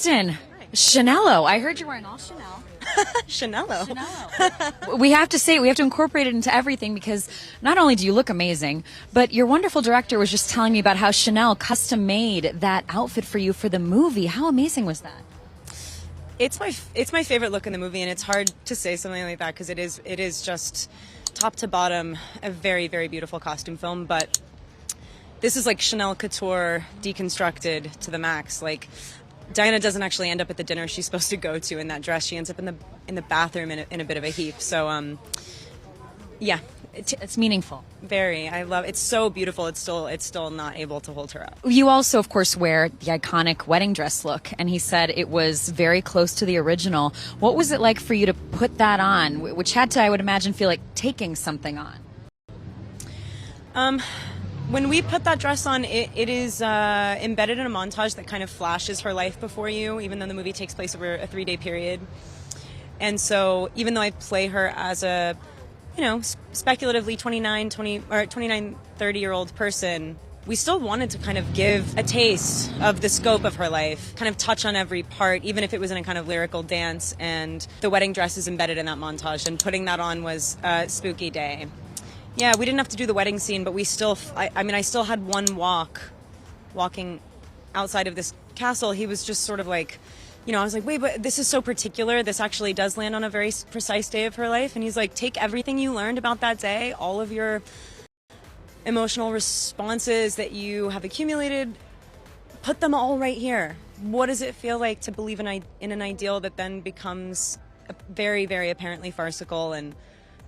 Kristen, Chanello. I heard you're wearing all Chanel. Chanello. Chanello. We have to say it. We have to incorporate it into everything because not only do you look amazing, but your wonderful director was just telling me about how Chanel custom made that outfit for you for the movie. How amazing was that? It's my favorite look in the movie, and it's hard to say something like that because it is just top to bottom a very, very beautiful costume film. But this is like Chanel couture deconstructed to the max. Like, Diana doesn't actually end up at the dinner she's supposed to go to in that dress. She ends up in the bathroom in a bit of a heap. So, yeah, it's meaningful. Very. I love. It's so beautiful. It's still not able to hold her up. You also, of course, wear the iconic wedding dress look, and he said it was very close to the original. What was it like for you to put that on, which had to, I would imagine, feel like taking something on? When we put that dress on, it is embedded in a montage that kind of flashes her life before you, even though the movie takes place over a 3-day period. And so even though I play her as a, speculatively 29, 30-year-old person, we still wanted to kind of give a taste of the scope of her life, kind of touch on every part, even if it was in a kind of lyrical dance. And the wedding dress is embedded in that montage, and putting that on was a spooky day. Yeah, we didn't have to do the wedding scene, but we still, I still had one walking outside of this castle. He was just sort of like, I was like, wait, but this is so particular. This actually does land on a very precise day of her life. And he's like, take everything you learned about that day, all of your emotional responses that you have accumulated, put them all right here. What does it feel like to believe in an ideal that then becomes very, very apparently farcical? And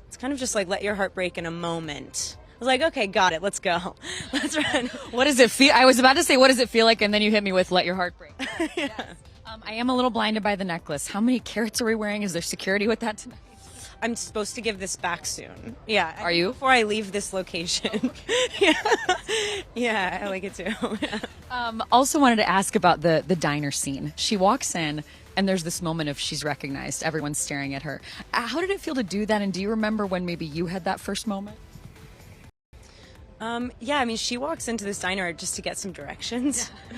it's kind of just like, let your heart break in a moment. I was like, okay, got it. Let's go. Let's run. What does it feel? I was about to say, what does it feel like? And then you hit me with, let your heart break. Yeah. Yes. I am a little blinded by the necklace. How many carats are we wearing? Is there security with that tonight? I'm supposed to give this back soon. Yeah. Are you? Before I leave this location. Yeah. Yeah, I like it too. Also wanted to ask about the diner scene. She walks in, and there's this moment of she's recognized. Everyone's staring at her. How did it feel to do that? And do you remember when maybe you had that first moment? Yeah, she walks into this diner just to get some directions. Yeah.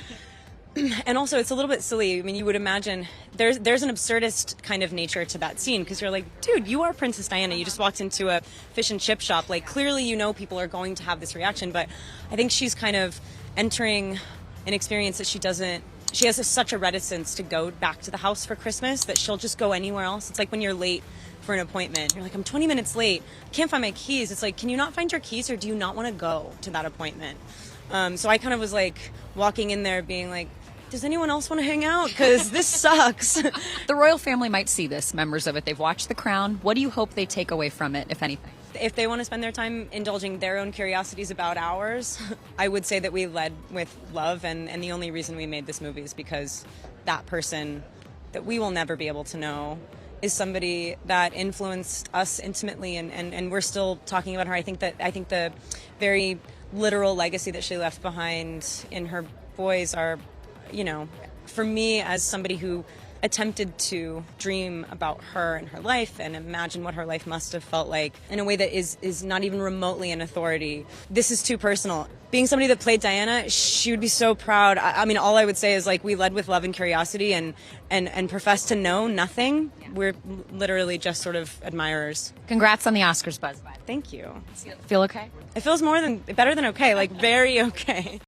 And also, it's a little bit silly. You would imagine there's an absurdist kind of nature to that scene because you're like, dude, you are Princess Diana. You just walked into a fish and chip shop. Like, clearly, people are going to have this reaction. But I think she's kind of entering an experience that she has such a reticence to go back to the house for Christmas that she'll just go anywhere else. It's like when you're late for an appointment. You're like, I'm 20 minutes late. I can't find my keys. It's like, can you not find your keys, or do you not want to go to that appointment? So I kind of was like walking in there being like, does anyone else want to hang out? Because this sucks. The royal family might see this, members of it. They've watched The Crown. What do you hope they take away from it, if anything? If they want to spend their time indulging their own curiosities about ours, I would say that we led with love, and the only reason we made this movie is because that person that we will never be able to know is somebody that influenced us intimately, and we're still talking about her. I think the very literal legacy that she left behind in her boys are, for me, as somebody who attempted to dream about her and her life and imagine what her life must have felt like in a way that is not even remotely an authority. This is too personal. Being somebody that played Diana, she would be so proud. All I would say is, like, we led with love and curiosity and professed to know nothing. Yeah. We're literally just sort of admirers. Congrats on the Oscars buzz. Thank you. Feel okay? It feels better than okay, like very okay.